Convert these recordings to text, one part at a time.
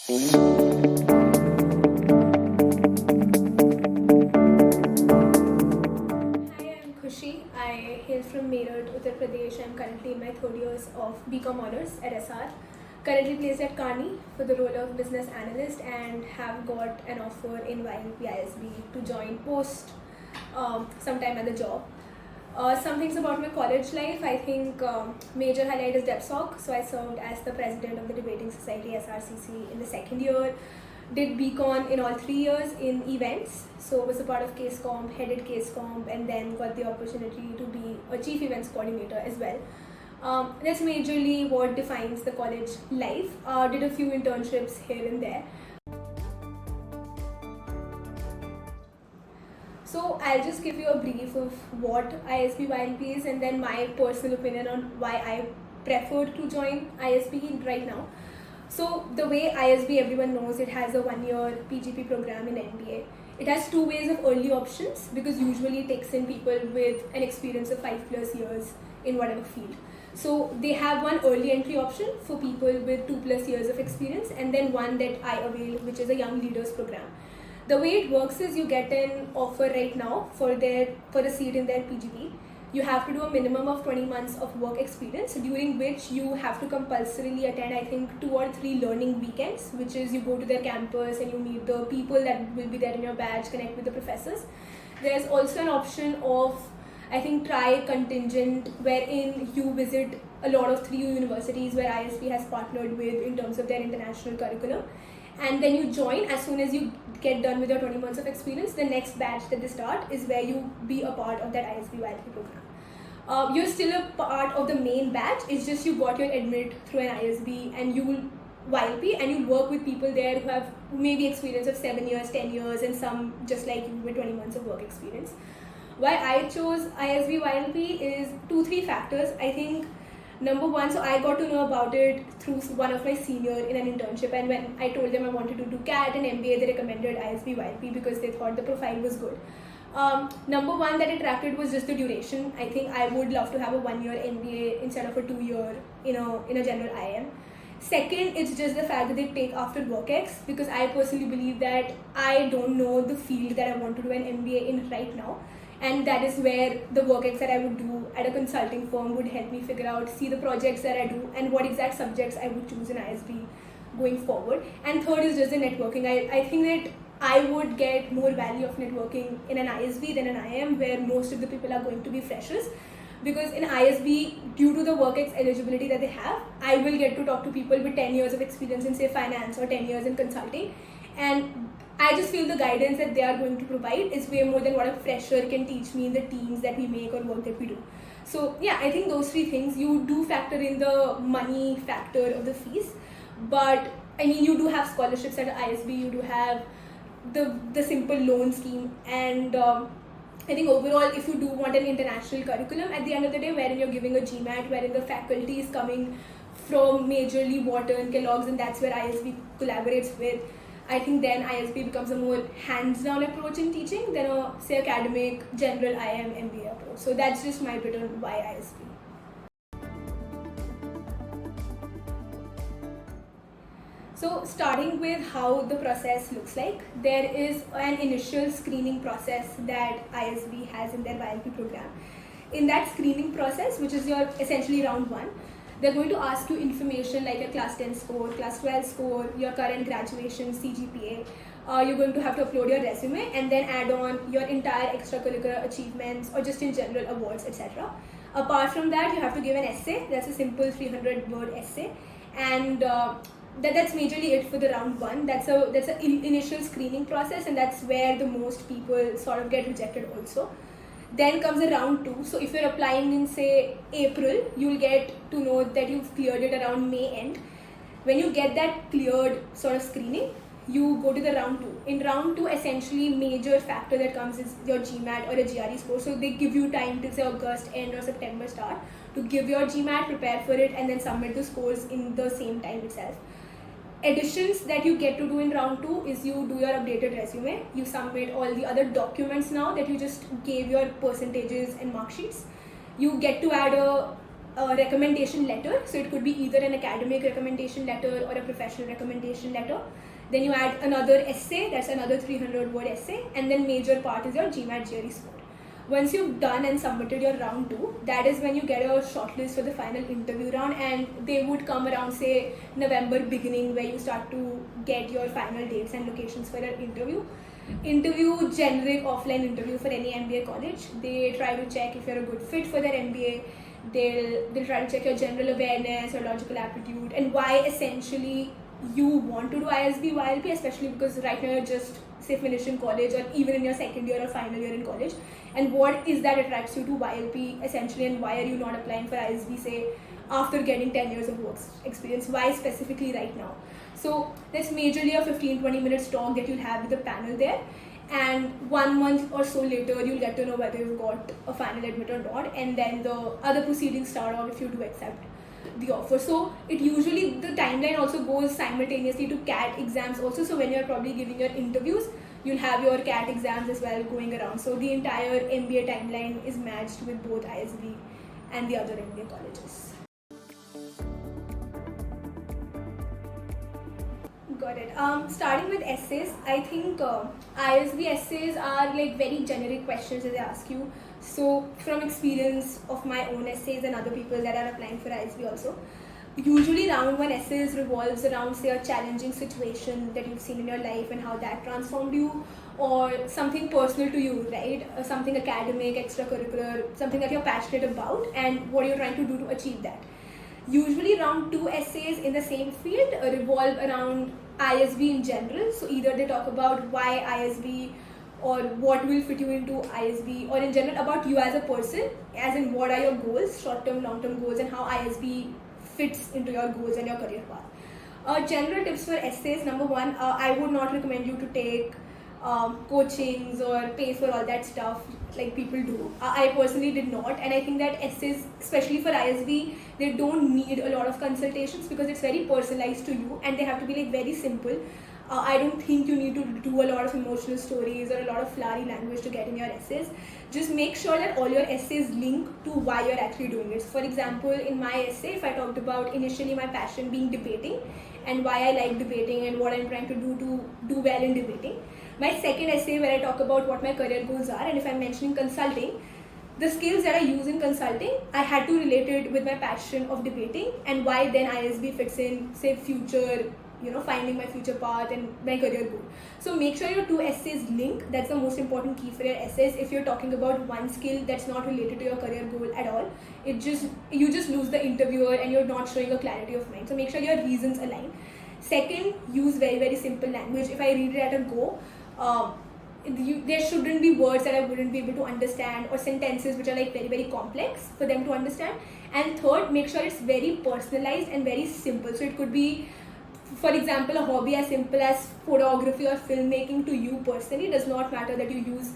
Khushi. I hail from Meerut, Uttar Pradesh. I'm currently in my third years of BCom Honours at SR. Currently placed at Carney for the role of business analyst and have got an offer in YLP ISB to join post sometime at the job. Some things about my college life. I think major highlight is DepSoc. So I served as the president of the Debating Society SRCC in the second year. Did BCon in all 3 years in events. So was a part of Case Comp, headed Case Comp, and then got the opportunity to be a chief events coordinator as well. That's majorly what defines the college life. Did a few internships here and there. So I'll just give you a brief of what ISB YLP is and then my personal opinion on why I preferred to join ISB right now. So the way ISB, everyone knows, it has a 1-year PGP program in MBA. It has 2 ways of early options because usually it takes in people with an experience of 5+ years in whatever field. So they have one early entry option for people with 2+ years of experience, and then one that I avail, which is a young leaders program. The way it works is you get an offer right now for a seat in their PGP. You have to do a minimum of 20 months of work experience, during which you have to compulsorily attend, I think, 2 or 3 learning weekends, which is you go to their campus and you meet the people that will be there in your batch, connect with the professors. There's also an option of, I think, try contingent, wherein you visit a lot of 3 universities where ISB has partnered with in terms of their international curriculum. And then you join as soon as you get done with your 20 months of experience. The next batch that they start is where you be a part of that ISB YLP program. You're still a part of the main batch. It's just you got your admit through an ISB and you will YLP, and you work with people there who have maybe experience of 7 years, 10 years, and some just like you with 20 months of work experience. Why I chose ISB YLP is 2-3 factors. I think number one, so I got to know about it through one of my senior in an internship, and when I told them I wanted to do CAT and MBA, they recommended ISB YLP because they thought the profile was good. Number one that attracted was just the duration. I think I would love to have a 1-year MBA instead of a 2-year in a general IM. Second, it's just the fact that they take after WorkX, because I personally believe that I don't know the field that I want to do an MBA in right now. And that is where the WorkX that I would do at a consulting firm would help me figure out, see the projects that I do and what exact subjects I would choose in ISB going forward. And third is just the networking. I think that I would get more value of networking in an ISB than an IM, where most of the people are going to be freshers. Because in ISB, due to the WorkX eligibility that they have, I will get to talk to people with 10 years of experience in, say, finance or 10 years in consulting. And I just feel the guidance that they are going to provide is way more than what a fresher can teach me in the teams that we make or work that we do. So yeah, I think those 3 things, you do factor in the money factor of the fees, but I mean, you do have scholarships at ISB, you do have the simple loan scheme, and I think overall, if you do want an international curriculum at the end of the day, wherein you're giving a GMAT, wherein the faculty is coming from majorly Wharton, Kellogg's, and that's where ISB collaborates with, I think then ISB becomes a more hands-down approach in teaching than a, say, academic, general IM, MBA approach. So that's just my bit on why ISB. So starting with how the process looks like, there is an initial screening process that ISB has in their YLP program. In that screening process, which is your essentially round 1, they're going to ask you information like your class 10 score, class 12 score, your current graduation, CGPA. You're going to have to upload your resume and then add on your entire extracurricular achievements or just in general awards, etc. Apart from that, you have to give an essay. That's a simple 300-word essay, and that's majorly it for the round 1. That's an initial screening process, and that's where the most people sort of get rejected also. Then comes a round 2. So if you're applying in, say, April, you'll get to know that you've cleared it around May end. When you get that cleared sort of screening, you go to the round 2. In round 2, essentially major factor that comes is your GMAT or a GRE score. So they give you time till, say, August end or September start to give your GMAT, prepare for it, and then submit the scores in the same time itself. Additions that you get to do in round 2 is you do your updated resume, you submit all the other documents now that you just gave your percentages and mark sheets. You get to add a a recommendation letter. So it could be either an academic recommendation letter or a professional recommendation letter. Then you add another essay, that's another 300-word essay, and then major part is your GMAT GRE score. Once you've done and submitted your round 2, that is when you get a shortlist for the final interview round, and they would come around say November beginning, where you start to get your final dates and locations for your interview. Generic offline interview for any MBA college. They try to check if you're a good fit for their MBA. They'll try to check your general awareness or logical aptitude, and why essentially you want to do ISB YLP, especially because right now you're just say finishing college or even in your second year or final year in college, and what is that attracts you to YLP essentially, and why are you not applying for ISB say after getting 10 years of work experience, why specifically right now. So that's majorly a 15-20 minutes talk that you'll have with the panel there, and 1 month or so later you'll get to know whether you've got a final admit or not, and then the other proceedings start off if you do accept the offer. So it usually, the timeline also goes simultaneously to CAT exams also. So when you're probably giving your interviews, you'll have your CAT exams as well going around. So the entire MBA timeline is matched with both ISB and the other MBA colleges. Got it. Starting with essays, I think ISB essays are like very generic questions that they ask you. So from experience of my own essays and other people that are applying for ISB also, usually round 1 essays revolves around say a challenging situation that you've seen in your life and how that transformed you, or something personal to you, right? Something academic, extracurricular, something that you're passionate about and what you're trying to do to achieve that. Usually round 2 essays in the same field revolve around ISB in general. So either they talk about why ISB, or what will fit you into ISB, or in general about you as a person, as in what are your goals, short-term, long-term goals, and how ISB fits into your goals and your career path. General tips for essays: number 1, I would not recommend you to take coachings or pay for all that stuff like people do. I personally did not, and I think that essays, especially for ISB, they don't need a lot of consultations because it's very personalized to you and they have to be like very simple. I don't think you need to do a lot of emotional stories or a lot of flowery language to get in your essays. Just make sure that all your essays link to why you're actually doing it. For example, in my essay, if I talked about initially my passion being debating and why I like debating and what I'm trying to do well in debating. My second essay, where I talk about what my career goals are, and if I'm mentioning consulting, the skills that I use in consulting, I had to relate it with my passion of debating and why then ISB fits in, say, future, finding my future path and my career goal. So make sure your 2 essays link. That's the most important key for your essays. If you're talking about one skill that's not related to your career goal at all, you just lose the interviewer and you're not showing a clarity of mind. So make sure your reasons align. Second, use very, very simple language. If I read it at a go, there shouldn't be words that I wouldn't be able to understand, or sentences which are like very, very complex for them to understand. And third, make sure it's very personalized and very simple. So it could be, for example, a hobby as simple as photography or filmmaking to you personally. It does not matter that you use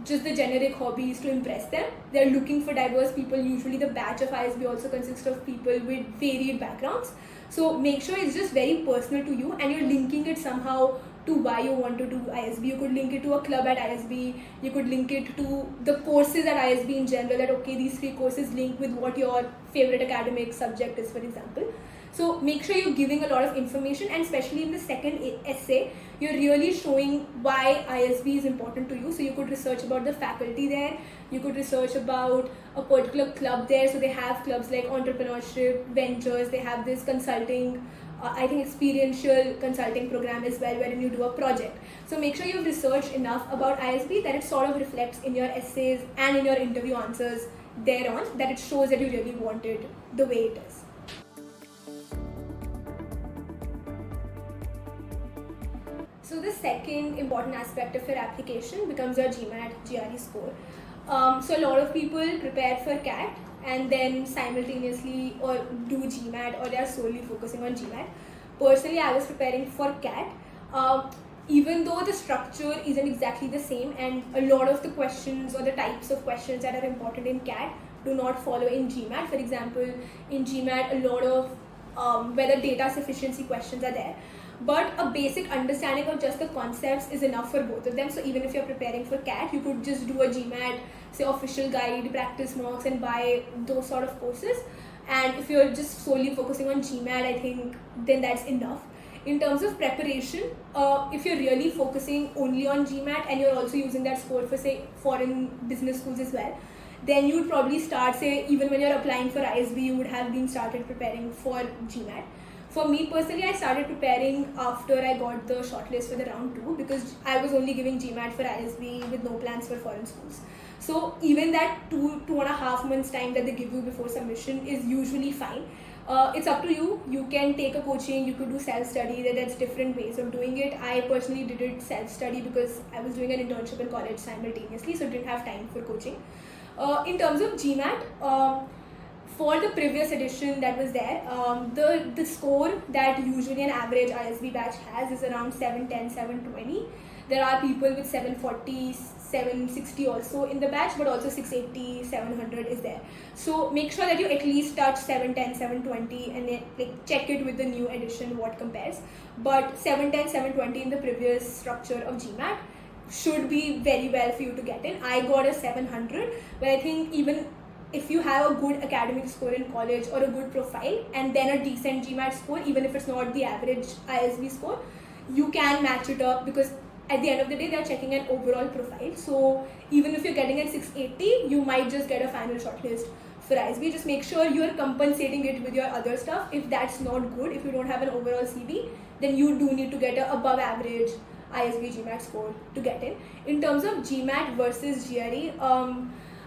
just the generic hobbies to impress them. They're looking for diverse people. Usually the batch of ISB also consists of people with varied backgrounds. So make sure it's just very personal to you and you're linking it somehow to why you want to do ISB. You could link it to a club at ISB. You could link it to the courses at ISB in general, that okay, these 3 courses link with what your favorite academic subject is, for example. So make sure you're giving a lot of information, and especially in the second essay, you're really showing why ISB is important to you. So you could research about the faculty there, you could research about a particular club there. So they have clubs like entrepreneurship, ventures, they have this consulting, I think experiential consulting program as well, wherein you do a project. So make sure you've researched enough about ISB that it sort of reflects in your essays and in your interview answers thereon, that it shows that you really want it the way it is. So the second important aspect of your application becomes your GMAT GRE score. So a lot of people prepare for CAT and then simultaneously or do GMAT, or they are solely focusing on GMAT. Personally, I was preparing for CAT. Even though the structure isn't exactly the same, and a lot of the questions or the types of questions that are important in CAT do not follow in GMAT. For example, in GMAT, a lot of whether data sufficiency questions are there. But a basic understanding of just the concepts is enough for both of them. So even if you're preparing for CAT, you could just do a GMAT, say official guide, practice mocks, and buy those sort of courses. And if you're just solely focusing on GMAT, I think then that's enough. In terms of preparation, if you're really focusing only on GMAT and you're also using that score for, say, foreign business schools as well, then you would probably start, say, even when you're applying for ISB, you would have been started preparing for GMAT. For me personally, I started preparing after I got the shortlist for the round 2, because I was only giving GMAT for ISB with no plans for foreign schools. So even that 2.5 months time that they give you before submission is usually fine. It's up to you. You can take a coaching, you could do self-study. There's different ways of doing it. I personally did it self-study because I was doing an internship in college simultaneously, so I didn't have time for coaching. In terms of GMAT, for the previous edition that was there, the score that usually an average ISB batch has is around 710, 720. There are people with 740, 760 also in the batch, but also 680, 700 is there. So make sure that you at least touch 710, 720 and then check it with the new edition what compares. But 710, 720 in the previous structure of GMAT should be very well for you to get in. I got a 700, but I think even if you have a good academic score in college or a good profile and then a decent GMAT score, even if it's not the average ISB score, you can match it up, because at the end of the day, they're checking an overall profile. So even if you're getting at 680, you might just get a final shortlist for ISB. Just make sure you're compensating it with your other stuff. If that's not good, if you don't have an overall CV, then you do need to get an above average ISB GMAT score to get in. In terms of GMAT versus GRE,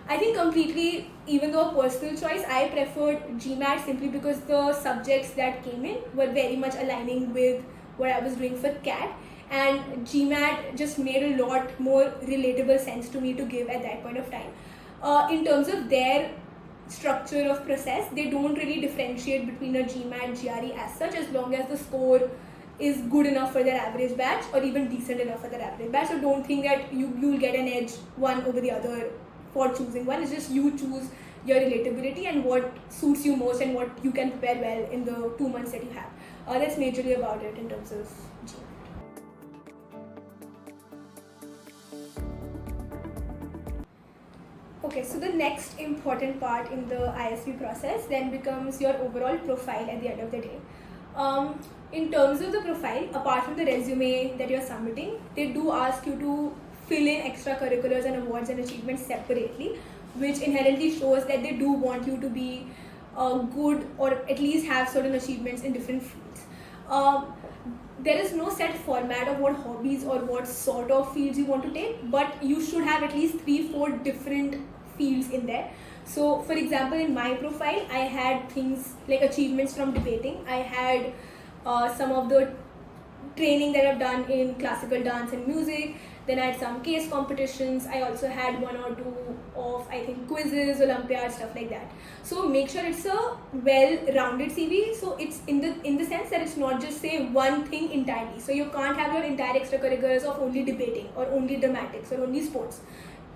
I think completely, even though a personal choice, I preferred GMAT simply because the subjects that came in were very much aligning with what I was doing for CAT. And GMAT just made a lot more relatable sense to me to give at that point of time. In terms of their structure of process, they don't really differentiate between a GMAT, GRE as such, as long as the score is good enough for their average batch or even decent enough for their average batch. So don't think that you'll get an edge one over the other for choosing one. It's just you choose your relatability and what suits you most and what you can prepare well in the 2 months that you have. That's majorly about it in terms of GMAT. Okay, so the next important part in the ISB process then becomes your overall profile at the end of the day. In terms of the profile, apart from the resume that you're submitting, they do ask you to fill in extracurriculars and awards and achievements separately, which inherently shows that they do want you to be good or at least have certain achievements in different fields. There is no set format of what hobbies or what sort of fields you want to take, but you should have at least 3-4 different fields in there. So for example, in my profile, I had things like achievements from debating. I had some of the training that I've done in classical dance and music. Then I had some case competitions. I also had 1 or 2 of, I think, quizzes, Olympiads, stuff like that. So make sure it's a well-rounded CV. So it's in the sense that it's not just, say, one thing entirely. So you can't have your entire extracurriculars of only debating or only dramatics or only sports.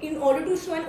In order to show an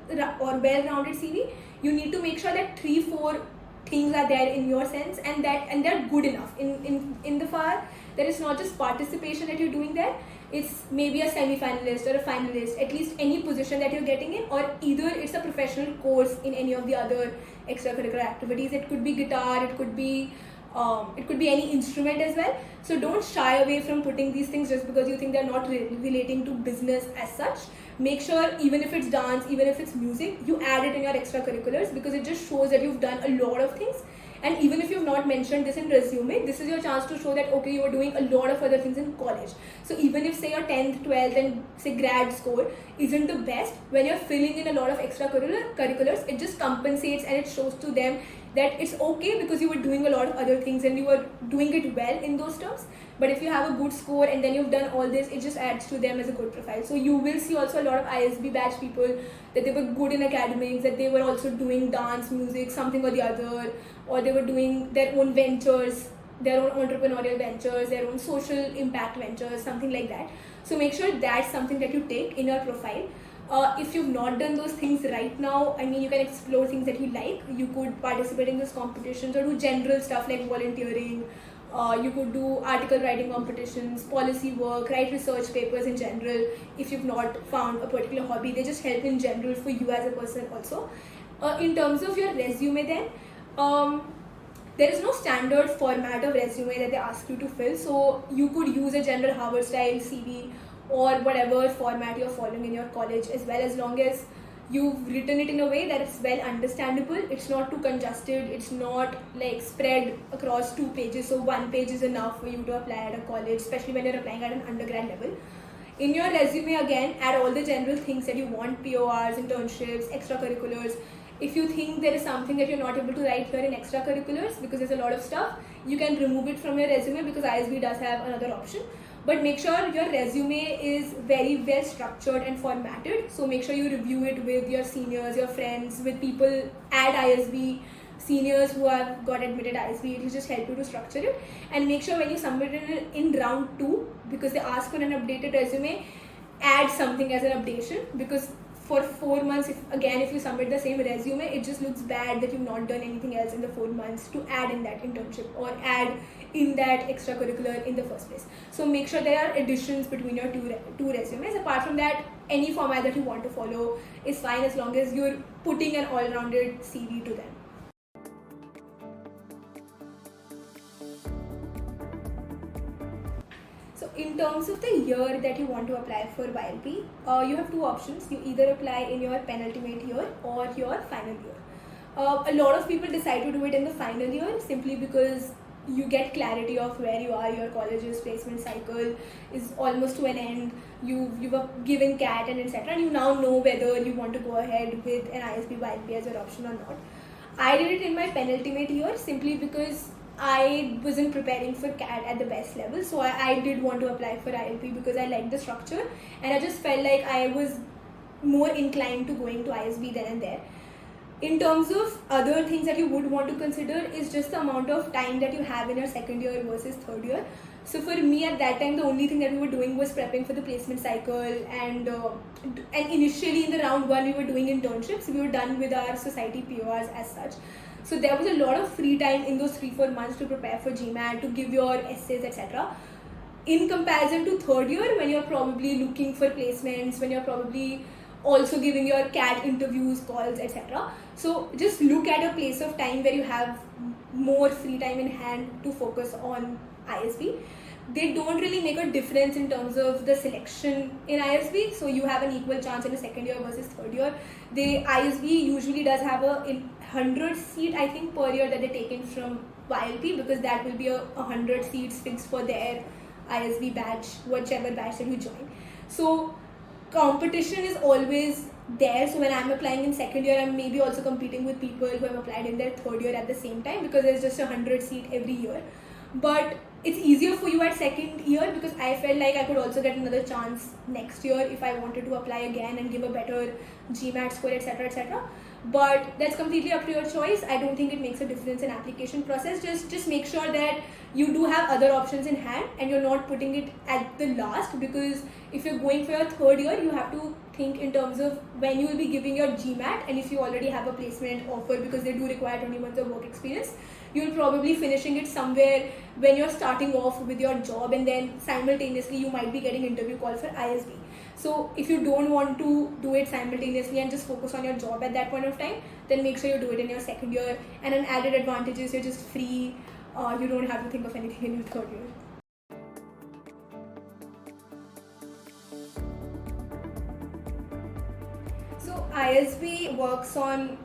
well-rounded CV, you need to make sure that 3-4 things are there in your sense and they're good enough. In the FAR, there is not just participation that you're doing there. It's maybe a semi-finalist or a finalist, at least any position that you're getting in, or either it's a professional course in any of the other extracurricular activities. It could be guitar, it could be any instrument as well. So don't shy away from putting these things just because you think they're not relating to business as such. Make sure even if it's dance, even if it's music, you add it in your extracurriculars, because it just shows that you've done a lot of things. And even if you've not mentioned this in resume, this is your chance to show that, okay, you are doing a lot of other things in college. So even if, say, your 10th, 12th and, say, grad score isn't the best, when you're filling in a lot of extracurriculars, it just compensates and it shows to them that it's okay because you were doing a lot of other things and you were doing it well in those terms. But if you have a good score and then you've done all this, it just adds to them as a good profile. So you will see also a lot of ISB batch people that they were good in academics, that they were also doing dance, music, something or the other, or they were doing their own ventures, their own entrepreneurial ventures, their own social impact ventures, something like that. So make sure that's something that you take in your profile. If you've not done those things right now, I mean, you can explore things that you like. You could participate in those competitions or do general stuff like volunteering. You could do article writing competitions, policy work, write research papers in general. If you've not found a particular hobby, they just help in general for you as a person also. In terms of your resume then, There is no standard format of resume that they ask you to fill, so you could use a general Harvard style CV or whatever format you're following in your college, as well, as long as you've written it in a way that it's well understandable. It's not too congested, it's not like spread across 2 pages, so 1 page is enough for you to apply at a college, especially when you're applying at an undergrad level. In your resume, again, add all the general things that you want: PORs, internships, extracurriculars. If you think there is something that you're not able to write here in extracurriculars because there's a lot of stuff, you can remove it from your resume, because ISB does have another option. But make sure your resume is very well structured and formatted. So make sure you review it with your seniors, your friends, with people at ISB, seniors who have got admitted ISB. It will just help you to structure it. And make sure when you submit it in round 2, because they ask for an updated resume, add something as an updation, because for 4 months, if you submit the same resume, it just looks bad that you've not done anything else in the 4 months to add in that internship or add in that extracurricular in the first place. So make sure there are additions between your two resumes. Apart from that, any format that you want to follow is fine, as long as you're putting an all-rounded CV to them. So in terms of the year that you want to apply for YLP, you have 2 options. You either apply in your penultimate year or your final year. A lot of people decide to do it in the final year simply because you get clarity of where you are. Your college's placement cycle is almost to an end. You've given CAT and etc. And you now know whether you want to go ahead with an ISB YLP as your option or not. I did it in my penultimate year simply because I wasn't preparing for CAT at the best level, so I did want to apply for ILP because I liked the structure, and I just felt like I was more inclined to going to ISB then and there. In terms of other things that you would want to consider is just the amount of time that you have in your second year versus third year. So for me at that time, the only thing that we were doing was prepping for the placement cycle, and initially in the round 1 we were doing internships. We were done with our society PORs as such. So there was a lot of free time in those 3-4 months to prepare for GMAT, to give your essays, etc. In comparison to third year, when you're probably looking for placements, when you're probably also giving your CAT interviews, calls, etc. So just look at a place of time where you have more free time in hand to focus on ISB. They don't really make a difference in terms of the selection in ISB, so you have an equal chance in the second year versus third year. The ISB usually does have a 100 seat, I think, per year that they take in from YLP, because that will be a 100 seats fixed for their ISB batch, whichever batch that you join. So competition is always there. So when I'm applying in second year, I'm maybe also competing with people who have applied in their third year at the same time, because there's just a 100 seat every year. But it's easier for you at second year, because I felt like I could also get another chance next year if I wanted to apply again and give a better GMAT score, etc, etc. But that's completely up to your choice. I don't think it makes a difference in application process. Just make sure that you do have other options in hand and you're not putting it at the last, because if you're going for your third year, you have to think in terms of when you will be giving your GMAT, and if you already have a placement offer, because they do require 20 months of work experience, you'll probably finishing it somewhere when you're starting off with your job, and then simultaneously you might be getting interview call for ISB. So if you don't want to do it simultaneously and just focus on your job at that point of time, then make sure you do it in your second year. And an added advantage is you're just free. You don't have to think of anything in your third year. So ISB works on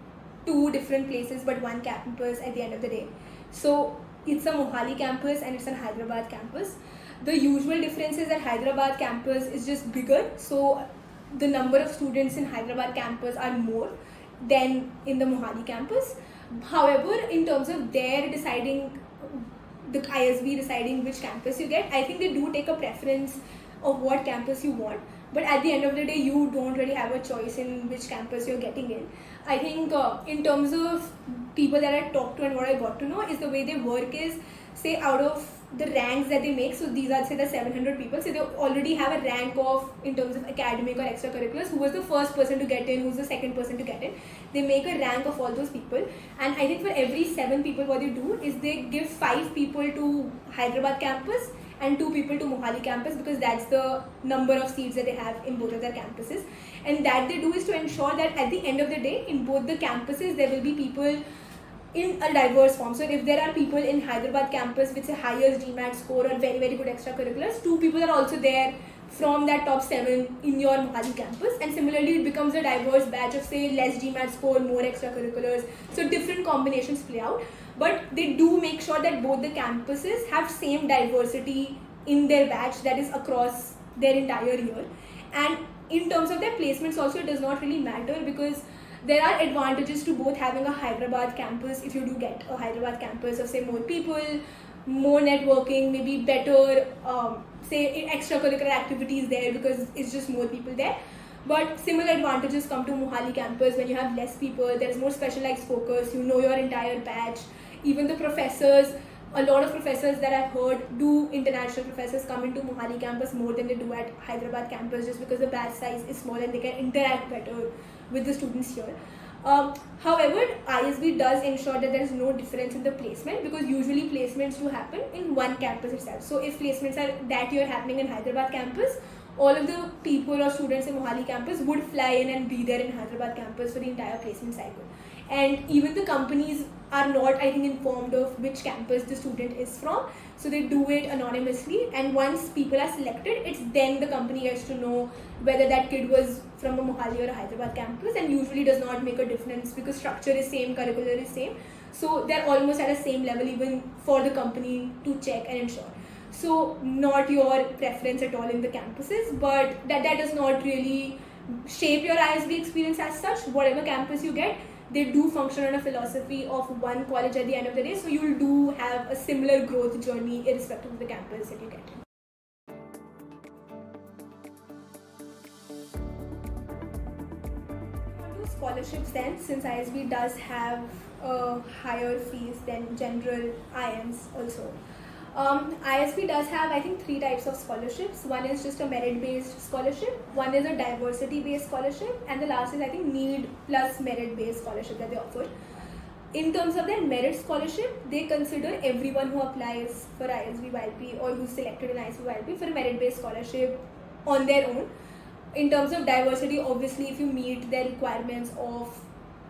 2 different places but 1 campus at the end of the day. So it's a Mohali campus and it's a Hyderabad campus. The usual difference is that Hyderabad campus is just bigger, so the number of students in Hyderabad campus are more than in the Mohali campus. However, in terms of their deciding, the ISB deciding which campus you get, I think they do take a preference of what campus you want. But at the end of the day, you don't really have a choice in which campus you're getting in. I think in terms of people that I talked to and what I got to know is the way they work is, say out of the ranks that they make, so these are say the 700 people, so they already have a rank of, in terms of academic or extracurriculars, who was the first person to get in, who's the second person to get in. They make a rank of all those people, and I think for every 7 people what they do is they give 5 people to Hyderabad campus and 2 people to Mohali campus, because that's the number of seats that they have in both of their campuses. And that they do is to ensure that at the end of the day, in both the campuses, there will be people in a diverse form. So if there are people in Hyderabad campus with a highest GMAT score or very, very good extracurriculars, 2 people are also there from that top 7 in your Mohali campus, and similarly it becomes a diverse batch of say less GMAT score, more extracurriculars, so different combinations play out. But they do make sure that both the campuses have same diversity in their batch, that is across their entire year. And in terms of their placements also, it does not really matter, because there are advantages to both having a Hyderabad campus, if you do get a Hyderabad campus of say more people, more networking, maybe better say extracurricular activities there because it's just more people there. But similar advantages come to Mohali campus when you have less people, there is more specialized focus, you know your entire batch. Even the professors, a lot of professors that I've heard, do international professors come into Mohali campus more than they do at Hyderabad campus, just because the batch size is small and they can interact better with the students here. However, ISB does ensure that there is no difference in the placement, because usually placements do happen in one campus itself. So if placements are that year happening in Hyderabad campus, all of the people or students in Mohali campus would fly in and be there in Hyderabad campus for the entire placement cycle. And even the companies are not, I think, informed of which campus the student is from, so they do it anonymously, and once people are selected, it's then the company gets to know whether that kid was from a Mohali or a Hyderabad campus, and usually does not make a difference because structure is same, curricular is same, so they're almost at the same level even for the company to check and ensure. So not your preference at all in the campuses, but that does not really shape your ISB experience as such. Whatever campus you get, they do function on a philosophy of one college at the end of the day, so you'll do have a similar growth journey irrespective of the campus that you get. Scholarships then, since ISB does have higher fees than general IMs also. ISB does have, I think, 3 types of scholarships. One is just a merit-based scholarship, one is a diversity-based scholarship, and the last is, I think, need plus merit-based scholarship that they offer. In terms of their merit scholarship, they consider everyone who applies for ISB YLP or who's selected in ISB YLP for a merit-based scholarship on their own. In terms of diversity, obviously, if you meet their requirements of,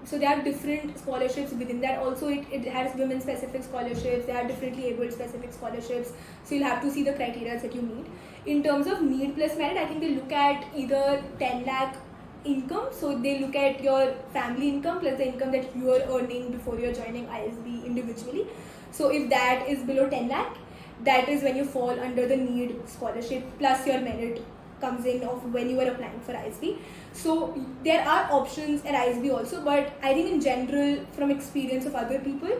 so there are different scholarships within that. Also, it has women-specific scholarships, there are differently able-specific scholarships, so you'll have to see the criteria that you meet. In terms of need plus merit, I think they look at either 10 lakh income, so they look at your family income plus the income that you are earning before you're joining ISB individually. So if that is below 10 lakh, that is when you fall under the need scholarship, plus your merit comes in of when you are applying for ISB. So there are options at ISB also, but I think in general, from experience of other people,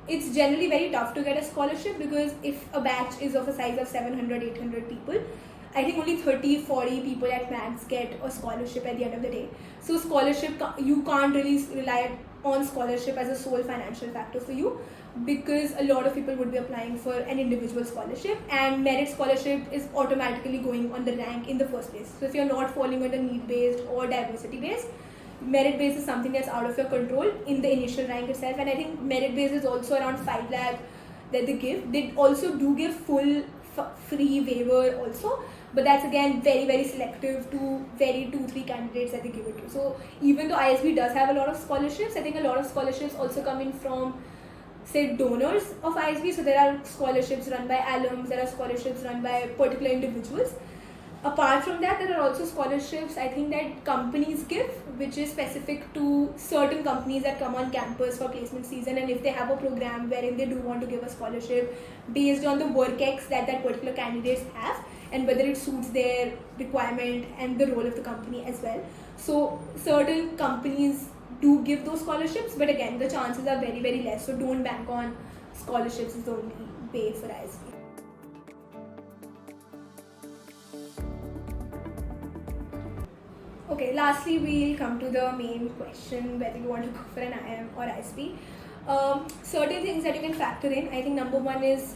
it's generally very tough to get a scholarship, because if a batch is of a size of 700, 800 people, I think only 30, 40 people at max get a scholarship at the end of the day. So scholarship, you can't really rely on scholarship as a sole financial factor for you, because a lot of people would be applying for an individual scholarship, and merit scholarship is automatically going on the rank in the first place. So if you're not falling under need-based or diversity-based, merit-based is something that's out of your control in the initial rank itself. And I think merit-based is also around 5 lakh that they give. They also do give full free waiver also, but that's again very, very selective to very 2-3 candidates that they give it to. So even though ISB does have a lot of scholarships, I think a lot of scholarships also come in from, say, donors of ISB. So there are scholarships run by alums, there are scholarships run by particular individuals. Apart from that, there are also scholarships, I think, that companies give, which is specific to certain companies that come on campus for placement season, and if they have a program wherein they do want to give a scholarship based on the work ex that particular candidates have, and whether it suits their requirement and the role of the company as well. So certain companies do give those scholarships, but again, the chances are very, very less, so don't bank on scholarships as the only way for ISB. Okay, lastly, we'll come to the main question, whether you want to go for an IM or ISB. Certain things that you can factor in. I think number one is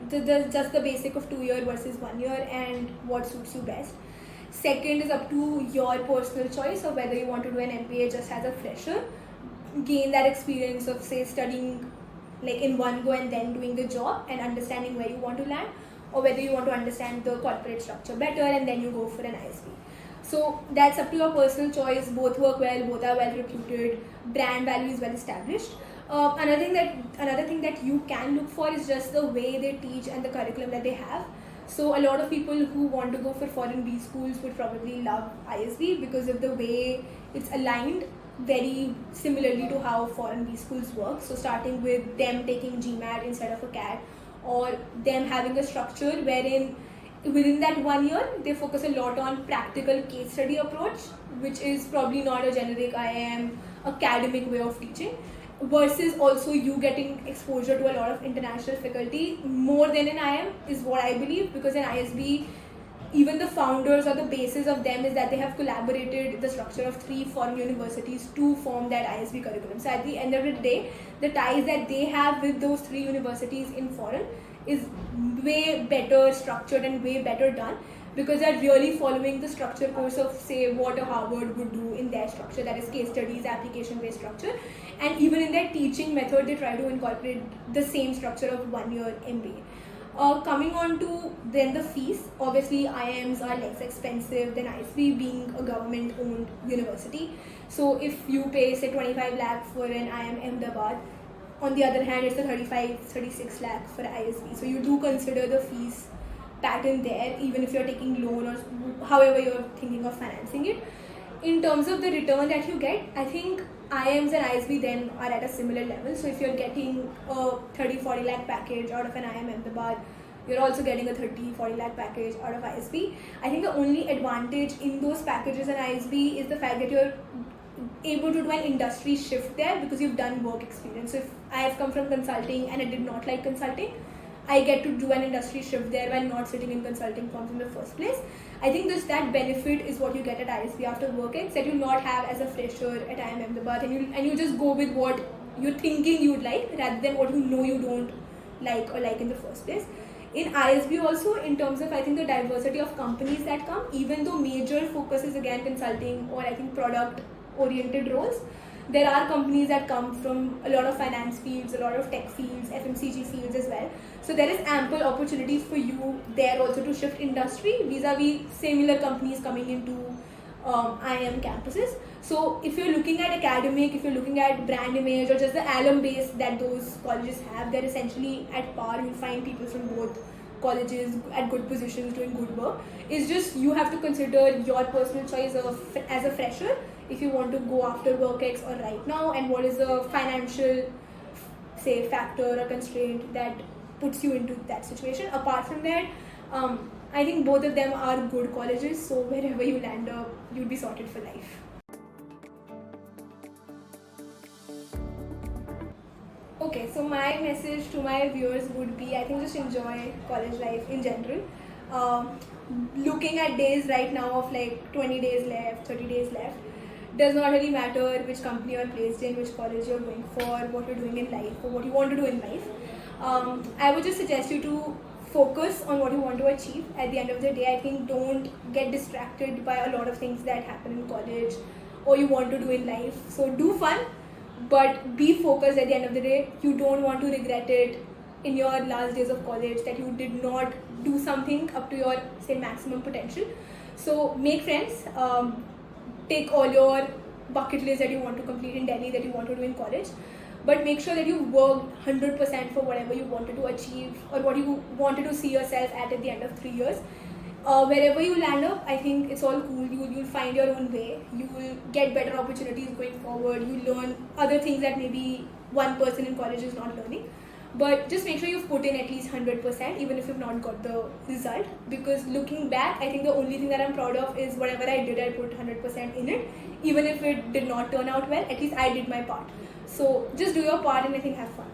just the basic of 2-year versus 1 year and what suits you best. Second is up to your personal choice of whether you want to do an MBA just as a fresher, gain that experience of, say, studying like in one go and then doing the job and understanding where you want to land, or whether you want to understand the corporate structure better and then you go for an ISB. So that's up to your personal choice. Both work well, both are well reputed, brand value is well established. Another thing that you can look for is just the way they teach and the curriculum that they have. So a lot of people who want to go for foreign B schools would probably love ISB because of the way it's aligned very similarly to how foreign B schools work. So starting with them taking GMAT instead of a CAT, or them having a structure wherein within that 1 year they focus a lot on practical case study approach, which is probably not a generic IIM academic way of teaching, versus also you getting exposure to a lot of international faculty more than in IIM is what I believe, because in ISB even the founders or the basis of them is that they have collaborated the structure of 3 foreign universities to form that ISB curriculum. So at the end of the day, the ties that they have with those 3 universities in foreign is way better structured and way better done, because they're really following the structure course of, say, what a Harvard would do in their structure, that is case studies, application-based structure. And even in their teaching method, they try to incorporate the same structure of 1-year MBA. Coming on to then the fees, obviously IIMs are less expensive than ISB, being a government-owned university. So if you pay say 25 lakh for an IIM Ahmedabad, on the other hand it's a 36 lakh for ISB. So you do consider the fees pattern there, even if you're taking loan or however you're thinking of financing it. In terms of the return that you get, I think IIMs and ISB then are at a similar level. So if you're getting a 30-40 lakh package out of an IIM Ahmedabad, you're also getting a 30-40 lakh package out of ISB. I think the only advantage in those packages in ISB is the fact that you're able to do an industry shift there because you've done work experience. So if I have come from consulting and I did not like consulting, I get to do an industry shift there while not sitting in consulting firms in the first place. I think that benefit is what you get at ISB after WorkX that you not have as a fresher at IIM Ahmedabad, and you just go with what you're thinking you'd like rather than what you know you don't like or like in the first place. In ISB also, in terms of I think the diversity of companies that come, even though major focus is again consulting or I think product oriented roles, there are companies that come from a lot of finance fields, a lot of tech fields, FMCG fields as well. So there is ample opportunities for you there also to shift industry vis-a-vis similar companies coming into IIM campuses. So if you're looking at academic, if you're looking at brand image or just the alum base that those colleges have, they're essentially at par. You'll find people from both colleges at good positions doing good work. It's just you have to consider your personal choice of as a fresher if you want to go after WorkX or right now, and what is the financial say factor or constraint that puts you into that situation. Apart from that, I think both of them are good colleges, so wherever you land up, you'll be sorted for life. Okay, so my message to my viewers would be, I think just enjoy college life in general. Looking at days right now of like 20 days left, 30 days left, does not really matter which company you're placed in, which college you're going for, what you're doing in life, or what you want to do in life. I would just suggest you to focus on what you want to achieve. At the end of the day, I think don't get distracted by a lot of things that happen in college or you want to do in life. So do fun, but be focused at the end of the day. You don't want to regret it in your last days of college that you did not do something up to your say maximum potential. So make friends, take all your bucket list that you want to complete in Delhi that you want to do in college, but make sure that you worked 100% for whatever you wanted to achieve or what you wanted to see yourself at the end of 3 years. Wherever you land up, I think it's all cool. You'll find your own way. You will get better opportunities going forward. You learn other things that maybe one person in college is not learning. But just make sure you've put in at least 100%, even if you've not got the result. Because looking back, I think the only thing that I'm proud of is whatever I did, I put 100% in it. Even if it did not turn out well, at least I did my part. So just do your part and I think have fun.